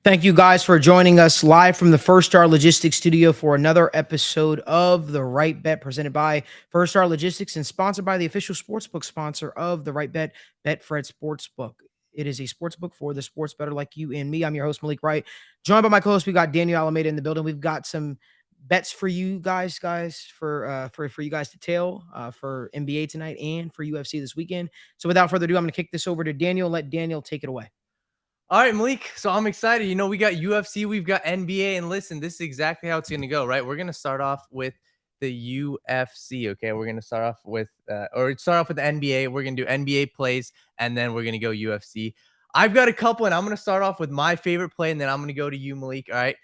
Thank you guys for joining us live from the First Star Logistics studio for another episode of the Wrightbet presented by First Star Logistics and sponsored by the official sportsbook sponsor of the Wrightbet, Betfred Sportsbook. It is a sportsbook for the sports better like you and me. I'm your host, Malik Wright. Joined by my co-host, we got Daniel Alameda in the building. We've got some bets for you guys, for you guys to tail for NBA tonight and for UFC this weekend. So without further ado, I'm going to kick this over to Daniel. Let Daniel take it away. All right, Malik. So I'm excited. We got UFC, we've got NBA, and listen, this is exactly how it's going to go, right? We're going to start off with the UFC. Okay, we're going to start off with the NBA. We're going to do NBA plays, and then we're going to go UFC. I've got a couple, and I'm going to start off with my favorite play, and then I'm going to go to you, Malik. All right.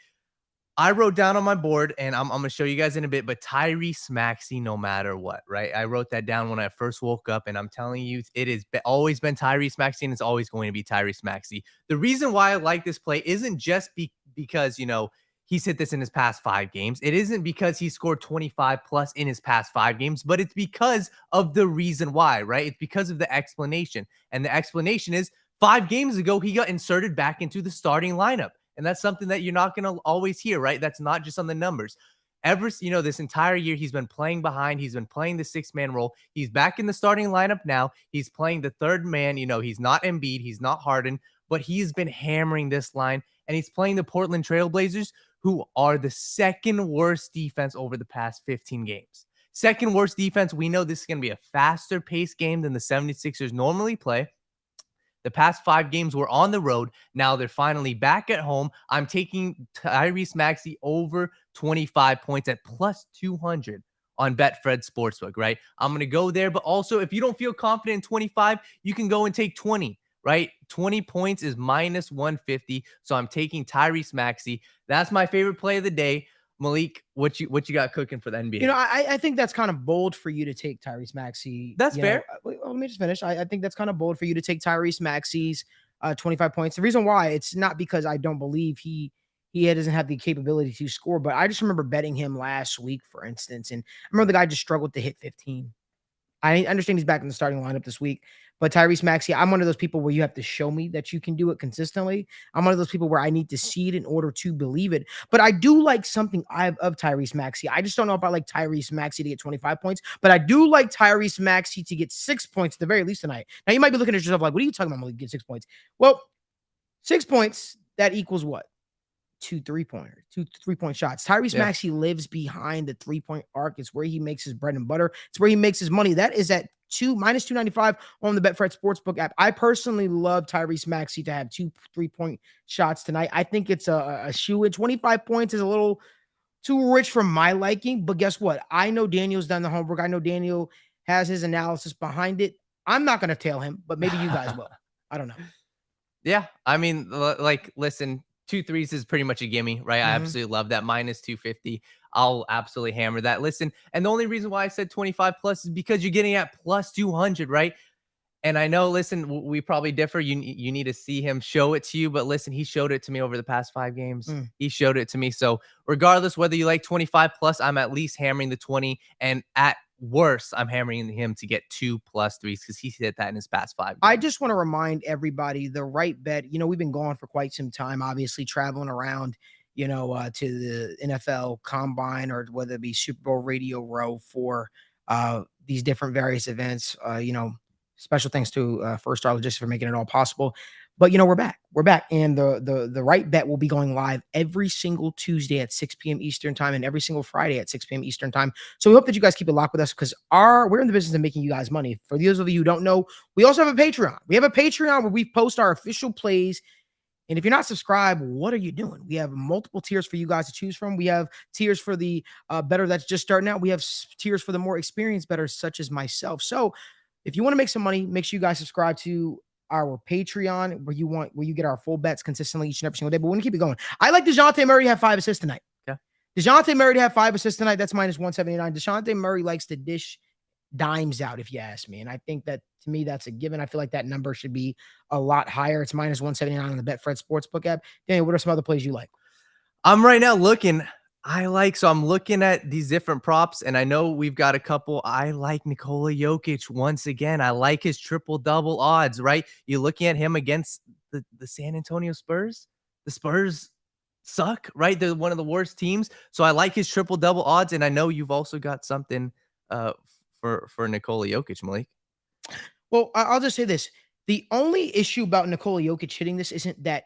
I wrote down on my board, and I'm going to show you guys in a bit, but Tyrese Maxey no matter what, right? I wrote that down when I first woke up, and I'm telling you, it has always been Tyrese Maxey, and it's always going to be Tyrese Maxey. The reason why I like this play isn't just because, he's hit this in his past 5 games. It isn't because he scored 25 plus in his past 5 games, but it's because of the reason why, right? It's because of the explanation, and the explanation is 5 games ago, he got inserted back into the starting lineup. And that's something that you're not going to always hear, right? That's not just on the numbers. This entire year, he's been playing behind. He's been playing the 6-man role. He's back in the starting lineup now. He's playing the 3rd man. He's not Embiid. He's not Harden, but he's been hammering this line. And he's playing the Portland Trailblazers, who are the 2nd worst defense over the past 15 games. 2nd worst defense. We know this is going to be a faster paced game than the 76ers normally play. The past 5 games were on the road. Now they're finally back at home. I'm taking Tyrese Maxey over 25 points at plus 200 on Betfred Sportsbook, right? I'm going to go there. But also, if you don't feel confident in 25, you can go and take 20, right? 20 points is minus 150. So I'm taking Tyrese Maxey. That's my favorite play of the day. Malik, what you got cooking for the NBA? I think that's kind of bold for you to take Tyrese Maxey. That's fair. Let me just finish. I think that's kind of bold for you to take Tyrese Maxey's 25 points. The reason why, it's not because I don't believe he doesn't have the capability to score, but I just remember betting him last week, for instance, and I remember the guy just struggled to hit 15. I understand he's back in the starting lineup this week, but Tyrese Maxey, I'm one of those people where you have to show me that you can do it consistently. I'm one of those people where I need to see it in order to believe it. But I do like something of Tyrese Maxey. I just don't know if I like Tyrese Maxey to get 25 points, but I do like Tyrese Maxey to get 6 points at the very least tonight. Now, you might be looking at yourself like, what are you talking about? I'm going to get 6 points. Well, 6 points, that equals what? 2 3-point shots. Tyrese Maxey lives behind the 3-point arc. It's where he makes his bread and butter. It's where he makes his money. That is at minus 295 on the Betfred Sportsbook app. I personally love Tyrese Maxey to have 2 3-point shots tonight. I think it's a shoe-in. 25 points is a little too rich for my liking, but guess what? I know Daniel's done the homework. I know Daniel has his analysis behind it. I'm not going to tail him, but maybe you guys will. I don't know. Yeah, I mean, listen, 2 threes is pretty much a gimme, right? I absolutely love that. Minus 250. I'll absolutely hammer that. Listen, and the only reason why I said 25 plus is because you're getting at plus 200, right? And I know, listen, we probably differ. You need to see him show it to you. But listen, he showed it to me over the past 5 games. He showed it to me. So regardless whether you like 25 plus, I'm at least hammering the 20. And at worst, I'm hammering him to get 2 plus threes because he hit that in his past 5 games. I just want to remind everybody, the Wrightbet, we've been gone for quite some time, obviously traveling around, to the NFL Combine or whether it be Super Bowl Radio Row for these different various events. Special thanks to First Star Logistics for making it all possible. But we're back. We're back, and the Wrightbet will be going live every single Tuesday at 6 p.m. Eastern time and every single Friday at 6 p.m. Eastern time. So we hope that you guys keep it locked with us because we're in the business of making you guys money. For those of you who don't know, we also have a Patreon. We have a Patreon where we post our official plays. And if you're not subscribed, what are you doing? We have multiple tiers for you guys to choose from. We have tiers for the better that's just starting out. We have tiers for the more experienced bettors, such as myself. So if you want to make some money, make sure you guys subscribe to our Patreon where you get our full bets consistently each and every single day. But we're going to keep it going. I like DeJounte Murray to have 5 assists tonight. Yeah. DeJounte Murray to have 5 assists tonight. That's minus 179. DeJounte Murray likes to dish dimes out, if you ask me. And I think that, to me, that's a given. I feel like that number should be a lot higher. It's minus 179 on the Betfred Sportsbook app. Daniel, what are some other plays you like? I'm right now looking. I'm looking at these different props, and I know we've got a couple. I like Nikola Jokic once again. I like his triple-double odds, right? You're looking at him against the San Antonio Spurs. the Spurs suck, right? They're one of the worst teams. So I like his triple-double odds, and I know you've also got something for Nikola Jokic, Malik. Well, I'll just say this. The only issue about Nikola Jokic hitting this isn't that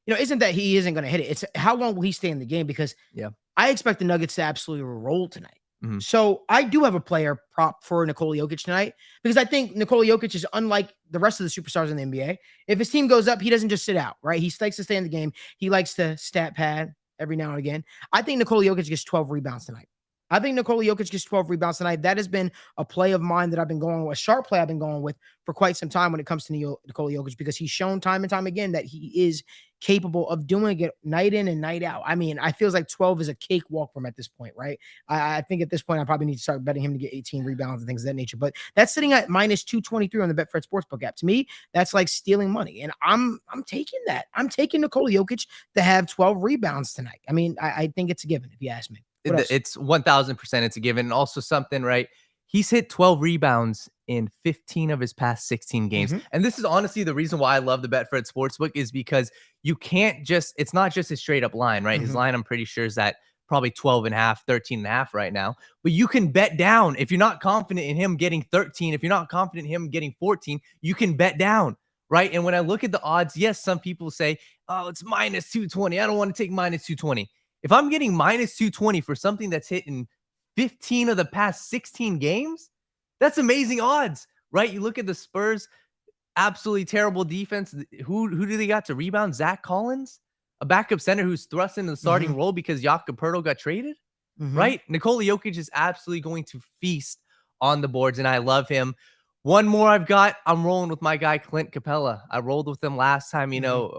he isn't going to hit it. It's how long will he stay in the game? Because Yeah. I expect the Nuggets to absolutely roll tonight. Mhm. So I do have a player prop for Nikola Jokic tonight because I think Nikola Jokic is unlike the rest of the superstars in the NBA. If his team goes up, he doesn't just sit out, right? He likes to stay in the game. He likes to stat pad every now and again. I think Nikola Jokic gets 12 rebounds tonight. I think Nikola Jokic gets 12 rebounds tonight. That has been a play of mine that I've been going with, a sharp play I've been going with for quite some time when it comes to Nikola Jokic because he's shown time and time again that he is capable of doing it night in and night out. I mean, I feels like 12 is a cakewalk for him at this point, right? I think at this point, I probably need to start betting him to get 18 rebounds and things of that nature. But that's sitting at minus 223 on the Betfred Sportsbook app. To me, that's like stealing money. And I'm taking that. I'm taking Nikola Jokic to have 12 rebounds tonight. I mean, I think it's a given if you ask me. It's 1000%. It's a given. And also something, right? He's hit 12 rebounds in 15 of his past 16 games. And this is honestly the reason why I love the Betfred Sportsbook is because you can't just, it's not just a straight up line, right? His line, I'm pretty sure, is at probably 12 and a half, 13 and a half right now. But you can bet down. If you're not confident in him getting 13, if you're not confident in him getting 14, you can bet down, right? And when I look at the odds, yes, some people say, oh, it's minus 220. I don't want to take minus 220. If I'm getting minus 220 for something that's hit in 15 of the past 16 games, that's amazing odds, right? You look at the Spurs, absolutely terrible defense. Who do they got to rebound? Zach Collins, a backup center who's thrust into the starting role because Jakob Poeltl got traded, right? Nikola Jokic is absolutely going to feast on the boards, and I love him. One more I've got, I'm rolling with my guy, Clint Capella. I rolled with him last time,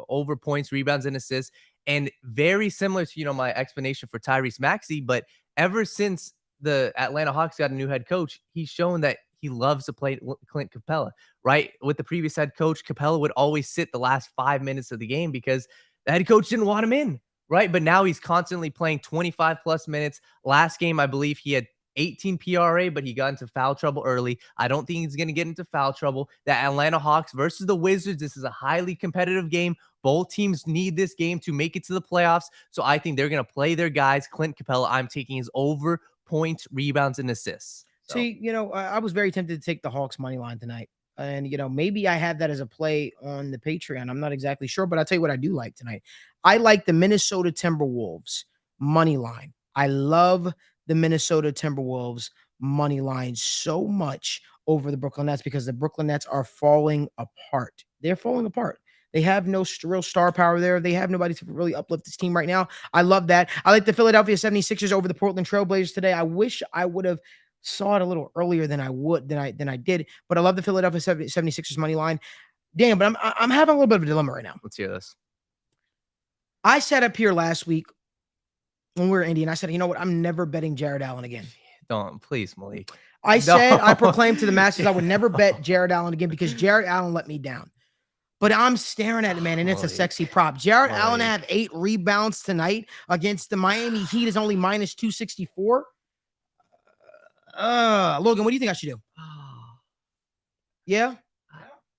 over points, rebounds, and assists. And very similar to, my explanation for Tyrese Maxey, but ever since the Atlanta Hawks got a new head coach, he's shown that he loves to play Clint Capella, right? With the previous head coach, Capella would always sit the last 5 minutes of the game because the head coach didn't want him in, right? But now he's constantly playing 25 plus minutes. Last game, I believe he had 18 PRA, but he got into foul trouble early. I don't think he's going to get into foul trouble. The Atlanta Hawks versus the Wizards, this is a highly competitive game. Both teams need this game to make it to the playoffs. So I think they're going to play their guys. Clint Capella, I'm taking his over points, rebounds, and assists. So. See, I was very tempted to take the Hawks money line tonight. And, maybe I have that as a play on the Patreon. I'm not exactly sure, but I'll tell you what I do like tonight. I like the Minnesota Timberwolves money line. I love the Minnesota Timberwolves money line so much over the Brooklyn Nets because the Brooklyn Nets are falling apart. They're falling apart. They have no real star power there. They have nobody to really uplift this team right now. I love that. I like the Philadelphia 76ers over the Portland Trailblazers today. I wish I would have saw it a little earlier than I did, but I love the Philadelphia 76ers money line. Damn, but I'm having a little bit of a dilemma right now. Let's hear this. I sat up here last week when we were in Indy, and I said, you know what? I'm never betting Jared Allen again. Don't, please, Malik. I said, I proclaimed to the masses I would never bet Jared Allen again because Jared Allen let me down. But I'm staring at it, man, and it's a sexy prop. Jared Allen have 8 rebounds tonight against the Miami Heat is only minus 264. Logan, what do you think I should do? Yeah?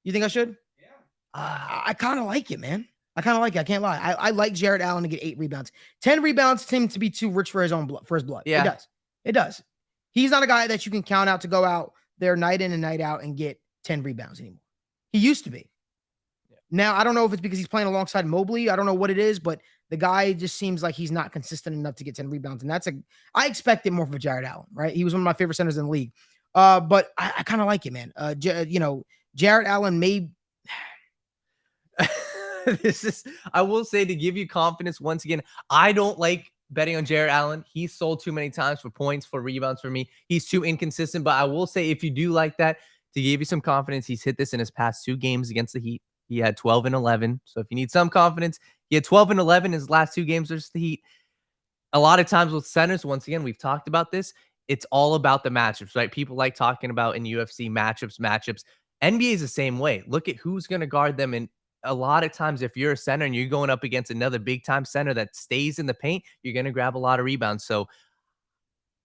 You think I should? Yeah. I kind of like it, man. I kind of like it. I can't lie. I like Jared Allen to get 8 rebounds. 10 rebounds seem to be too rich for his own blood, for his blood. Yeah. It does. It does. He's not a guy that you can count out to go out there night in and night out and get 10 rebounds anymore. He used to be. Yeah. Now, I don't know if it's because he's playing alongside Mobley. I don't know what it is, but the guy just seems like he's not consistent enough to get 10 rebounds. And I expected more from Jared Allen, right? He was one of my favorite centers in the league. But I kind of like it, man. Jared Allen may. I will say, to give you confidence once again, I don't like betting on Jared Allen. He's sold too many times for points, for rebounds for me. He's too inconsistent. But I will say, if you do like that, to give you some confidence, he's hit this in his past 2 games against the Heat. He had 12 and 11. So if you need some confidence, he had 12 and 11 in his last 2 games versus the Heat. A lot of times with centers, once again, we've talked about this. It's all about the matchups, right? People like talking about in UFC matchups. NBA is the same way. Look at who's going to guard them. And a lot of times, if you're a center and you're going up against another big time center that stays in the paint, you're going to grab a lot of rebounds. So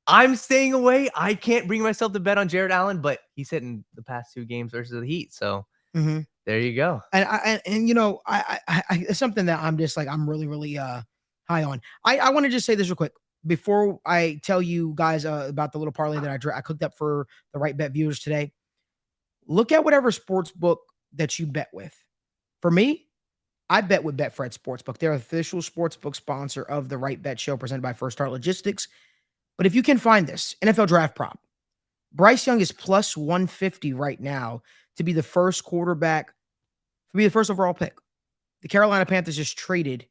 I'm staying away. I can't bring myself to bet on Jared Allen, but he's hitting the past 2 games versus the Heat. So There you go. And you know, it's something that I'm just like I'm really really high on. I want to just say this real quick before I tell you guys about the little parlay that I cooked up for the Wrightbet viewers today. Look at whatever sports book that you bet with. For me, I bet with Betfred Sportsbook. They're official sportsbook sponsor of the Wrightbet show presented by First Start Logistics. But if you can find this NFL draft prop, Bryce Young is plus 150 right now to be the first quarterback, to be the first overall pick. The Carolina Panthers just traded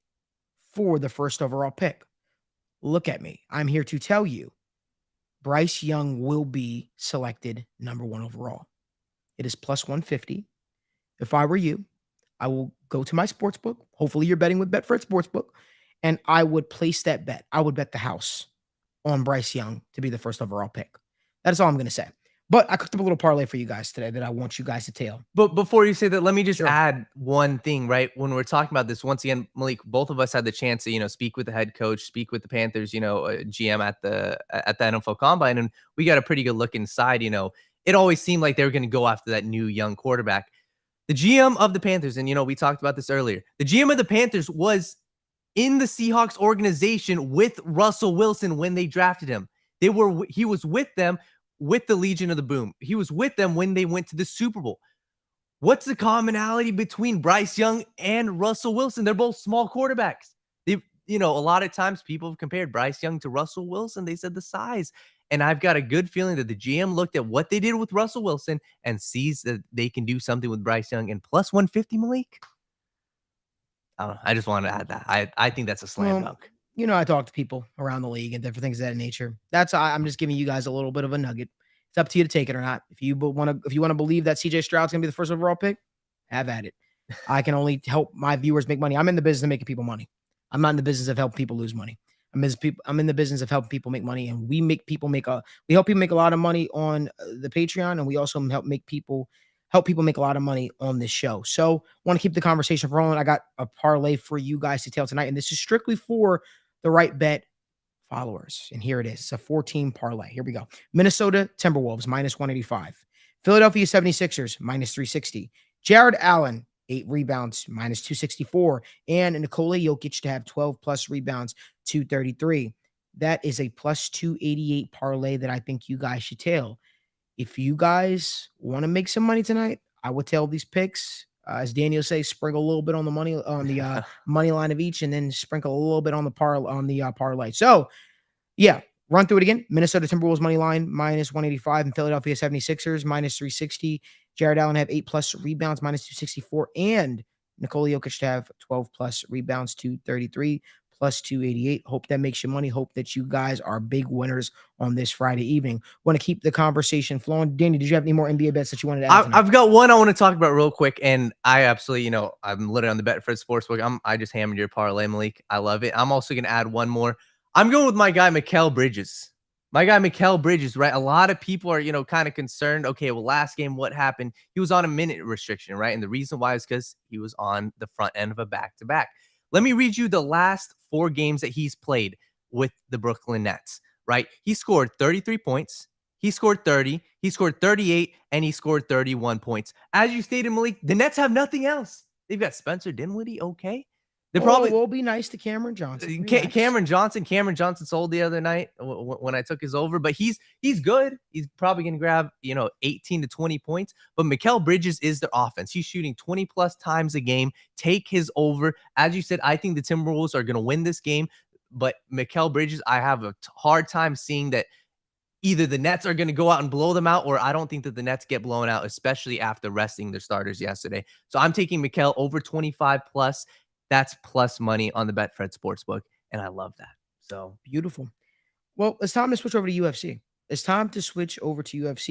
for the first overall pick. Look at me. I'm here to tell you Bryce Young will be selected number 1 overall. It is plus 150. If I were you, I will go to my sports book. Hopefully you're betting with Betfred Sportsbook, and I would place that bet. I would bet the house on Bryce Young to be the first overall pick. That's all I'm going to say. But I cooked up a little parlay for you guys today that I want you guys to tell. But before you say that, let me just Sure. add one thing, right? When we're talking about this, once again, Malik, both of us had the chance to, speak with the head coach, speak with the Panthers, GM at the NFL Combine, and we got a pretty good look inside. It always seemed like they were going to go after that new young quarterback. The GM of the Panthers, and we talked about this earlier. The GM of the Panthers was in the Seahawks organization with Russell Wilson when they drafted him. He was with them with the Legion of the Boom. He was with them when they went to the Super Bowl. What's the commonality between Bryce Young and Russell Wilson? They're both small quarterbacks. A lot of times people have compared Bryce Young to Russell Wilson. They said the size. And I've got a good feeling that the GM looked at what they did with Russell Wilson and sees that they can do something with Bryce Young. And plus 150, Malik? I don't know. I just wanted to add that. I think that's a slam dunk. I talk to people around the league and different things of that nature. I'm just giving you guys a little bit of a nugget. It's up to you to take it or not. If you want to believe that CJ Stroud's going to be the first overall pick, have at it. I can only help my viewers make money. I'm in the business of making people money. I'm not in the business of helping people lose money. I'm in the business of helping people make money, and we help people make a lot of money on the Patreon, and we also help people make a lot of money on this show. So want to keep the conversation rolling. I got a parlay for you guys to tell tonight, and this is strictly for the Wrightbet followers. And here it is. It's a 4-team parlay. Here we go. Minnesota Timberwolves, minus 185. Philadelphia 76ers, minus 360. Jared Allen, 8 rebounds, minus 264. And Nikola Jokic to have 12-plus rebounds, 233. That is a plus 288 parlay that I think you guys should tail. If you guys want to make some money tonight, I would tell these picks. As Daniel says, sprinkle a little bit on the money money line of each, and then sprinkle a little bit on the parlay. So, yeah, run through it again. Minnesota Timberwolves money line minus 185, and Philadelphia 76ers minus 360. Jared Allen have 8+ rebounds minus 264, and Nikola Jokic to have 12+ rebounds 233 plus 288. Hope that makes you money. Hope that you guys are big winners on this Friday evening. Want to keep the conversation flowing. Danny, did you have any more NBA bets that you wanted to add tonight? I've got one I want to talk about real quick, and I absolutely, I'm literally on the Betfred Sportsbook. I just hammered your parlay, Malik. I love it. I'm also going to add one more. I'm going with my guy, Mikal Bridges. Right? A lot of people are, kind of concerned. Okay, well, last game, what happened? He was on a minute restriction, right? And the reason why is because he was on the front end of a back-to-back. Let me read you the last 4 games that he's played with the Brooklyn Nets, right? He scored 33 points. He scored 30. He scored 38, and he scored 31 points. As you stated, Malik, the Nets have nothing else. They've got Spencer Dinwiddie, okay? They probably will be nice to Cameron Johnson. Cameron Johnson sold the other night when I took his over, but he's good. He's probably going to grab 18 to 20 points. But Mikal Bridges is their offense. He's shooting 20+ times a game. Take his over. As you said, I think the Timberwolves are going to win this game. But Mikal Bridges, I have a hard time seeing that either the Nets are going to go out and blow them out, or I don't think that the Nets get blown out, especially after resting their starters yesterday. So I'm taking Mikal over 25+. That's plus money on the Betfred Sportsbook, and I love that. So beautiful. Well, it's time to switch over to UFC.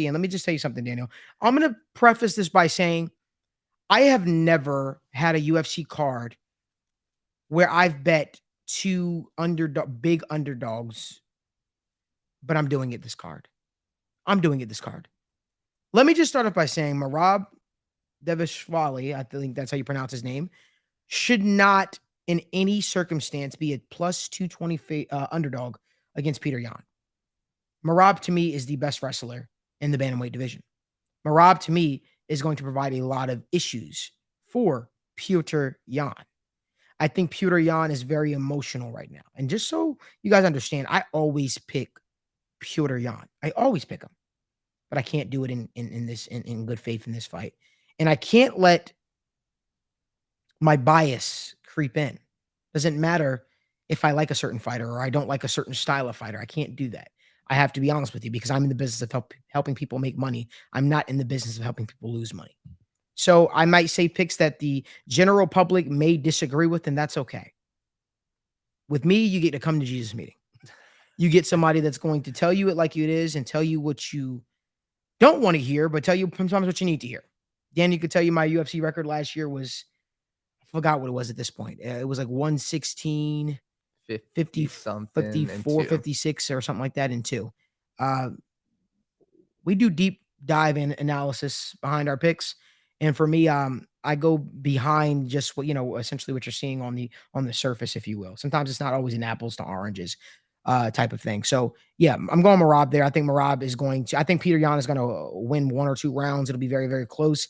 And let me just tell you something, Daniel. I'm going to preface this by saying I have never had a UFC card where I've bet 2 big underdogs, but I'm doing it this card. Let me just start off by saying Merab Devashwali, I think that's how you pronounce his name, should not in any circumstance be a plus 220 underdog against Peter Yan. Merab, to me, is the best wrestler in the bantamweight division. Merab, to me, is going to provide a lot of issues for Petr Yan. I think Petr Yan is very emotional right now. And just so you guys understand, I always pick Petr Yan. I always pick him, but I can't do it in good faith in this fight. And I can't let my bias creep in. Doesn't matter if I like a certain fighter or I don't like a certain style of fighter. I can't do that. I have to be honest with you because I'm in the business of helping people make money. I'm not in the business of helping people lose money. So I might say picks that the general public may disagree with, and that's okay. With me, you get to come to Jesus meeting. You get somebody that's going to tell you it like it is and tell you what you don't want to hear, but tell you sometimes what you need to hear. Dan, you could tell you my UFC record last year was, I forgot what it was at this point. It was like 116, 50 something, 54, 56 or something like that in 2. We do deep dive in analysis behind our picks. And for me, I go behind just what, essentially what you're seeing on the surface, if you will. Sometimes it's not always an apples to oranges type of thing. So yeah, I'm going Merab there. I think Merab is I think Petr Yan is going to win 1 or 2 rounds. It'll be very, very close.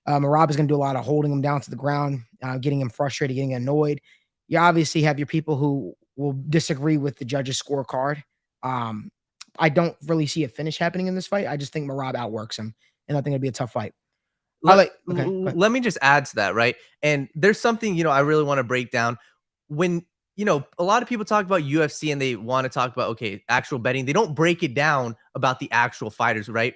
Merab is going to do a lot of holding him down to the ground, getting him frustrated, getting annoyed. You obviously have your people who will disagree with the judge's scorecard. I don't really see a finish happening in this fight. I just think Merab outworks him, and I think it'd be a tough fight. Let me just add to that, right? And there's something, I really want to break down. When, a lot of people talk about UFC and they want to talk about, okay, actual betting. They don't break it down about the actual fighters, right?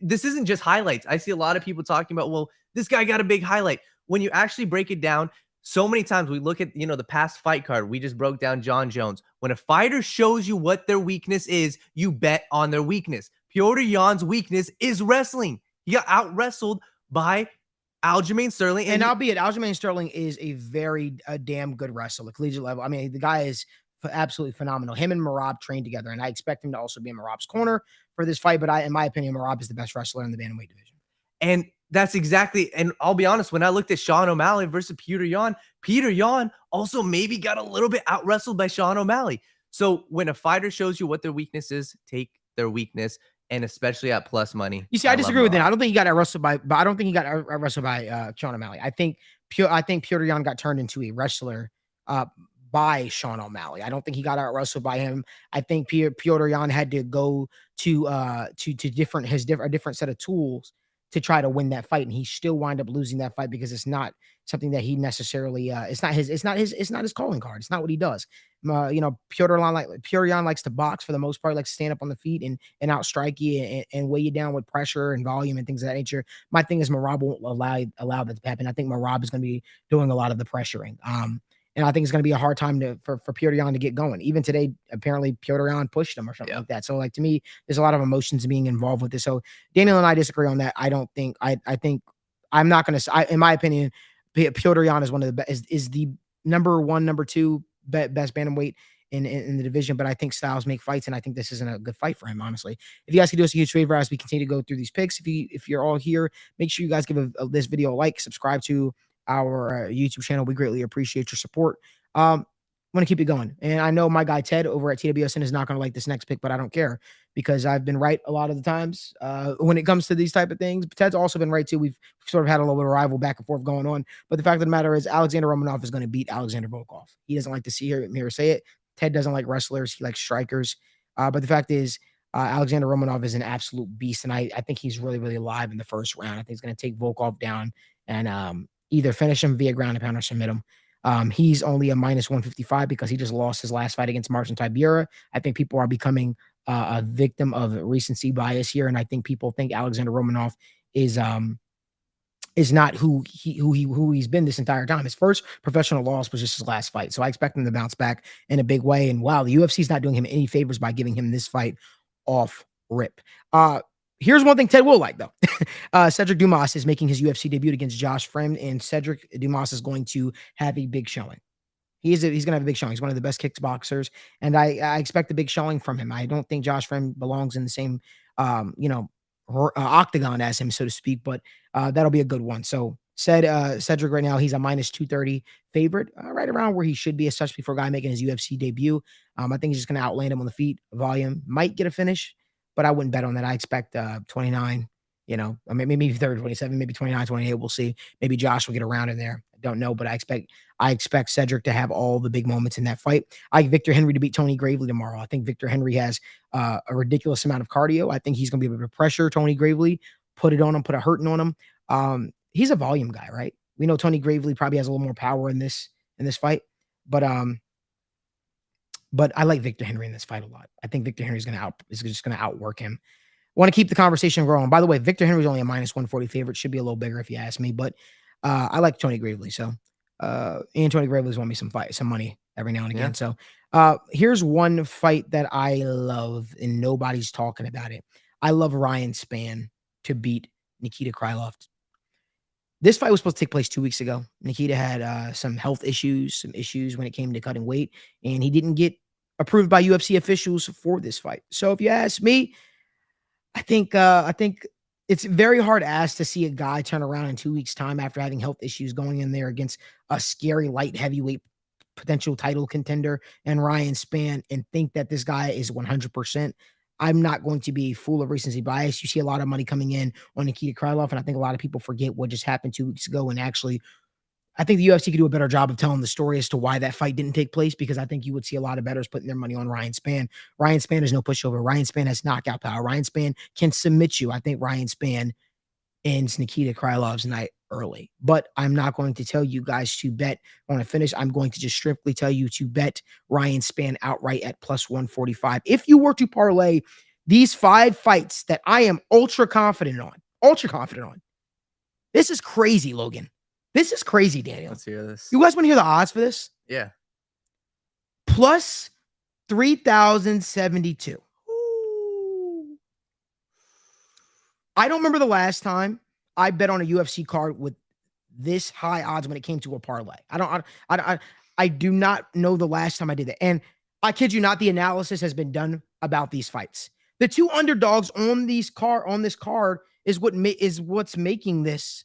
This isn't just highlights. I see a lot of people talking about, well, this guy got a big highlight. When you actually break it down, so many times we look at, the past fight card. We just broke down John Jones. When a fighter shows you what their weakness is, you bet on their weakness. Petr Yan's weakness is wrestling. He got out-wrestled by Aljamain Sterling. And albeit Aljamain Sterling is a damn good wrestler, collegiate level. I mean, the guy is absolutely phenomenal. Him and Merab trained together, and I expect him to also be in Merab's corner for this fight. But in my opinion, Merab is the best wrestler in the bantamweight division. And that's exactly, and I'll be honest, when I looked at Sean O'Malley versus Petr Yan also maybe got a little bit out-wrestled by Sean O'Malley. So when a fighter shows you what their weakness is, take their weakness. And especially at plus money. You see, I disagree with that. I don't think he got out-wrestled by Sean O'Malley. I think Petr Yan got turned into a wrestler by Sean O'Malley. I don't think he got out-wrestled by him. I think Petr Yan had to go to a different set of tools to try to win that fight, and he still wind up losing that fight because it's not something that he necessarily it's not his calling card. It's not what he does. Petr Yan likes to box for the most part, likes to stand up on the feet and outstrike you and weigh you down with pressure and volume and things of that nature. My thing is Merab won't allow that to happen. I think Merab is going to be doing a lot of the pressuring. And I think it's going to be a hard time for Petr Yan to get going. Even today, apparently Petr Yan pushed him or something like that. So to me, there's a lot of emotions being involved with this. So Daniel and I disagree on that. I think I'm not going to, in my opinion, Petr Yan is one of the best, is the number 1, number 2 best bantamweight in the division. But I think styles make fights, and I think this isn't a good fight for him, honestly. If you guys can do us a huge favor as we continue to go through these picks, if you're all here, make sure you guys give this video a like, subscribe to our YouTube channel. We greatly appreciate your support. I'm going to keep it going. And I know my guy Ted over at TWSN is not going to like this next pick, but I don't care because I've been right a lot of the times when it comes to these type of things. But Ted's also been right too. We've sort of had a little bit of rival back and forth going on. But the fact of the matter is Alexander Romanov is going to beat Alexander Volkov. He doesn't like to hear say it. Ted doesn't like wrestlers. He likes strikers. But the fact is Alexander Romanov is an absolute beast. And I think he's really, really alive in the first round. I think he's going to take Volkov down and either finish him via ground and pound or submit him. He's only a minus 155 because he just lost his last fight against Marcin Tybura. I think people are becoming a victim of recency bias here, and I think people think Alexander Romanov is not who he's been this entire time. His first professional loss was just his last fight, so I expect him to bounce back in a big way. And wow, the UFC is not doing him any favors by giving him this fight off rip. Here's one thing Ted will like, though. Cedric Dumas is making his UFC debut against Josh Fremd, and Cedric Dumas is going to have a big showing. He's going to have a big showing. He's one of the best kickboxers, and I expect a big showing from him. I don't think Josh Fremd belongs in the same, octagon as him, so to speak, but that'll be a good one. So Cedric right now, he's a minus 230 favorite, right around where he should be, especially for a guy making his UFC debut. I think he's just going to outland him on the feet. Volume might get a finish, but I wouldn't bet on that. I expect 29, You know, I mean, maybe 30, 27, maybe 29, 28. We'll see. Maybe Josh will get around in there. I don't know, but I expect Cedric to have all the big moments in that fight. I like Victor Henry to beat Tony Gravely tomorrow. I think Victor Henry has a ridiculous amount of cardio. I think he's going to be able to pressure Tony Gravely, put it on him, put a hurting on him. He's a volume guy, right? We know Tony Gravely probably has a little more power in this fight, but I like Victor Henry in this fight a lot. I think Victor Henry is just going to outwork him. Want to keep the conversation going. By the way, Victor Henry's only a -140 favorite. Should be a little bigger if you ask me, but I like Tony Gravely. So, and Tony Gravely's won me some money every now and again. Yeah. So, here's one fight that I love and nobody's talking about it. I love Ryan Spann to beat Nikita Krylov. This fight was supposed to take place 2 weeks ago. Nikita had some health issues, some issues when it came to cutting weight, and he didn't get approved by UFC officials for this fight. So if you ask me, I think it's very hard asked to see a guy turn around in 2 weeks' time after having health issues going in there against a scary light heavyweight potential title contender and Ryan Spann and think that this guy is 100%. I'm not going to be full of recency bias. You see a lot of money coming in on Nikita Krylov, and I think a lot of people forget what just happened 2 weeks ago. And actually, I think the UFC could do a better job of telling the story as to why that fight didn't take place, because I think you would see a lot of bettors putting their money on Ryan Spann. Ryan Spann is no pushover. Ryan Spann has knockout power. Ryan Spann can submit you. I think Ryan Spann ends Nikita Krylov's night early. But I'm not going to tell you guys to bet on a finish. I'm going to just strictly tell you to bet Ryan Spann outright at +145. If you were to parlay these 5 fights that I am ultra confident on, this is crazy, Logan. This is crazy, Daniel. Let's hear this. You guys want to hear the odds for this? Yeah. Plus 3,072. I don't remember the last time I bet on a UFC card with this high odds when it came to a parlay. I do not know the last time I did that. And I kid you not, the analysis has been done about these fights. The 2 underdogs on this card is what's making this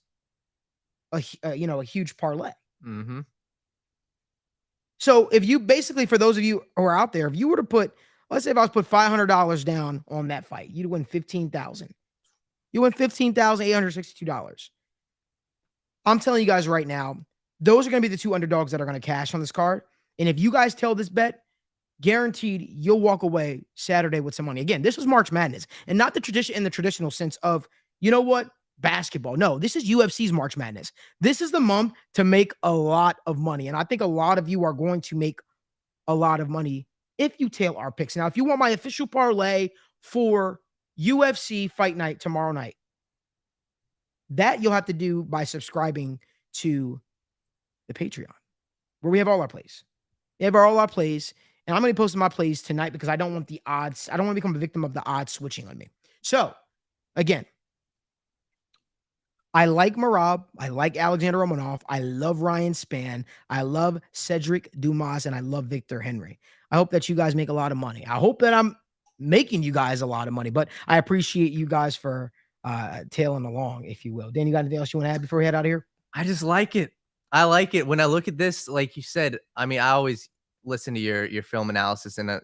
a huge parlay. Mm-hmm. So if you basically, for those of you who are out there, if you were to put, let's say if I was to put $500 down on that fight, you'd win $15,000. You win $15,862. I'm telling you guys right now, those are going to be the 2 underdogs that are going to cash on this card. And if you guys tell this bet, guaranteed you'll walk away Saturday with some money. Again, this was March Madness, and not the tradition in the traditional sense of, you know what, basketball. No, this is UFC's March Madness. This is the month to make a lot of money. And I think a lot of you are going to make a lot of money if you tail our picks. Now, if you want my official parlay for UFC Fight Night tomorrow night, that you'll have to do by subscribing to the Patreon, where we have all our plays. We have all our plays, and I'm going to be posting my plays tonight because I don't want the odds. I don't want to become a victim of the odds switching on me. So, again, I like Merab. I like Alexander Romanov. I love Ryan Spann. I love Cedric Dumas, and I love Victor Henry. I hope that you guys make a lot of money. I hope that I'm making you guys a lot of money, but I appreciate you guys for tailing along, if you will. Dan, you got anything else you want to add before we head out of here? I just like it. I like it. When I look at this, like you said, I mean, I always listen to your film analysis, and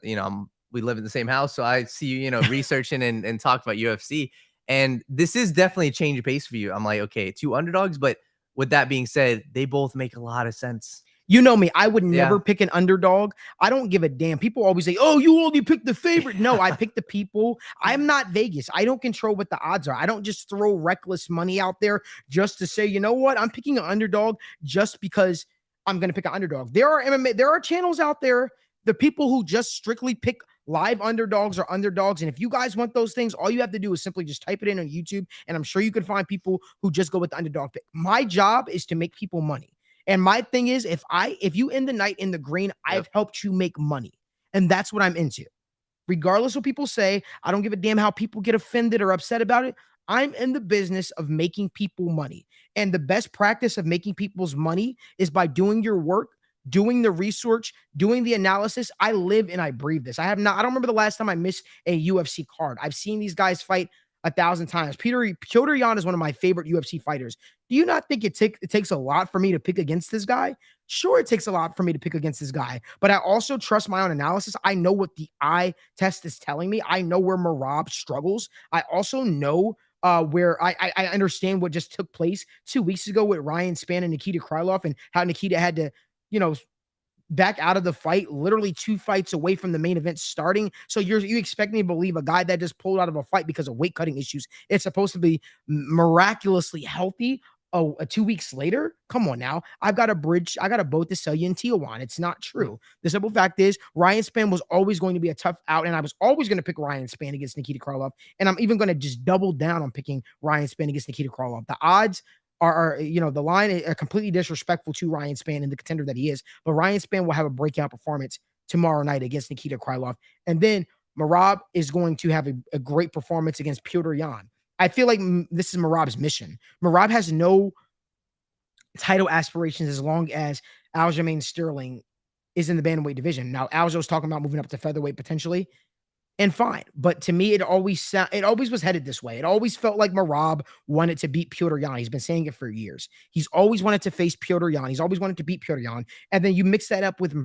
we live in the same house, so I see you, researching and talk about UFC. And this is definitely a change of pace for you. I'm like, okay, 2 underdogs, but with that being said, they both make a lot of sense. You know me. I would never pick an underdog. I don't give a damn. People always say, oh, you only pick the favorite. No, I pick the people. I'm not Vegas. I don't control what the odds are. I don't just throw reckless money out there just to say, you know what? I'm picking an underdog just because I'm going to pick an underdog. There are channels out there, the people who just strictly pick live underdogs or underdogs. And if you guys want those things, all you have to do is simply just type it in on YouTube. And I'm sure you can find people who just go with the underdog pick. My job is to make people money. And my thing is, if you end the night in the green, I've helped you make money. And that's what I'm into. Regardless of what people say, I don't give a damn how people get offended or upset about it. I'm in the business of making people money. And the best practice of making people's money is by doing your work, doing the research, doing the analysis. I live and I breathe this. I don't remember the last time I missed a UFC card. I've seen these guys fight 1,000 times. Petr Yan is one of my favorite UFC fighters. Do you not think it takes a lot for me to pick against this guy? Sure, it takes a lot for me to pick against this guy, but I also trust my own analysis. I know what the eye test is telling me. I know where Merab struggles. I also know where I understand what just took place 2 weeks ago with Ryan Spann and Nikita Krylov, and how Nikita had to, you know, back out of the fight, literally 2 fights away from the main event starting. So you expect me to believe a guy that just pulled out of a fight because of weight cutting issues, it's supposed to be miraculously healthy. Oh, 2 weeks later? Come on now. I got a boat to sell you in Tijuana. It's not true. The simple fact is Ryan Spann was always going to be a tough out, and I was always going to pick Ryan Spann against Nikita Krylov. And I'm even going to just double down on picking Ryan Spann against Nikita Krylov. The odds are, the line are completely disrespectful to Ryan Spann and the contender that he is. But Ryan Spann will have a breakout performance tomorrow night against Nikita Krylov. And then Merab is going to have a great performance against Petr Yan. I feel like this is Merab's mission. Merab has no title aspirations as long as Aljamain Sterling is in the bantamweight division. Now, Aljo's talking about moving up to featherweight potentially, and fine. But to me, it always was headed this way. It always felt like Merab wanted to beat Petr Yan. He's been saying it for years. He's always wanted to face Petr Yan. He's always wanted to beat Petr Yan. And then you mix that up with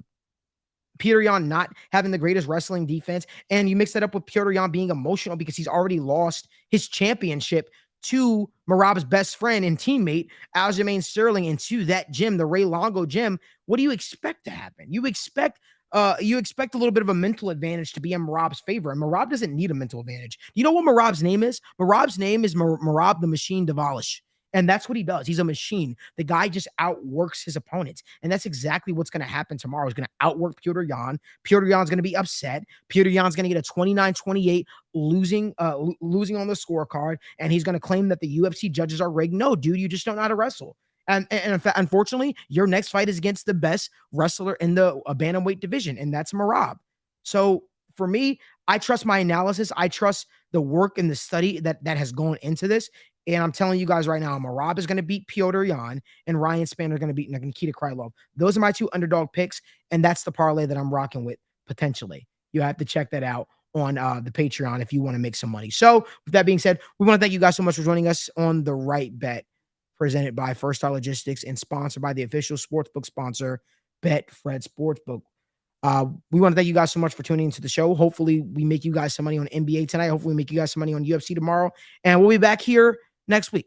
Petr Yan not having the greatest wrestling defense, and you mix that up with Petr Yan being emotional because he's already lost his championship to Merab's best friend and teammate, Aljamain Sterling, into that gym, the Ray Longo gym. What do you expect to happen? You expect a little bit of a mental advantage to be in Merab's favor, and Merab doesn't need a mental advantage. You know what Merab's name is? Merab's name is Merab the Machine Davalish. And that's what he does. He's a machine. The guy just outworks his opponents. And that's exactly what's going to happen tomorrow. He's going to outwork Petr Yan. Petr Yan's going to be upset. Petr Yan's going to get a 29-28 losing on the scorecard. And he's going to claim that the UFC judges are rigged. No, dude, you just don't know how to wrestle. And in fact, unfortunately, your next fight is against the best wrestler in the bantamweight division, and that's Merab. So for me, I trust my analysis. I trust the work and the study that has gone into this. And I'm telling you guys right now, Merab is going to beat Petr Yan, and Ryan Spann are going to beat Nikita Krylov. Those are my 2 underdog picks, and that's the parlay that I'm rocking with potentially. You have to check that out on the Patreon if you want to make some money. So with that being said, we want to thank you guys so much for joining us on the Wrightbet, presented by First Star Logistics and sponsored by the official sportsbook sponsor, Betfred Sportsbook. We want to thank you guys so much for tuning into the show. Hopefully we make you guys some money on NBA tonight. Hopefully we make you guys some money on UFC tomorrow. And we'll be back here next week.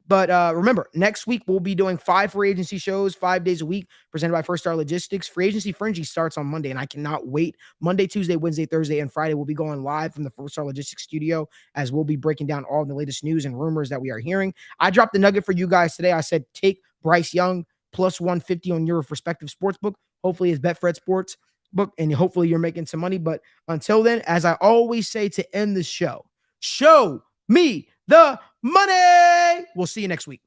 But remember, next week we'll be doing 5 free agency shows, 5 days a week, presented by First Star Logistics. Free agency frenzy starts on Monday, and I cannot wait. Monday, Tuesday, Wednesday, Thursday, and Friday we'll be going live from the First Star Logistics studio, as we'll be breaking down all the latest news and rumors that we are hearing. I dropped the nugget for you guys today. I said take Bryce Young plus 150 on your respective sports book. Hopefully it's Betfred Sports book, and hopefully you're making some money. But until then, as I always say to end the show me the money. We'll see you next week.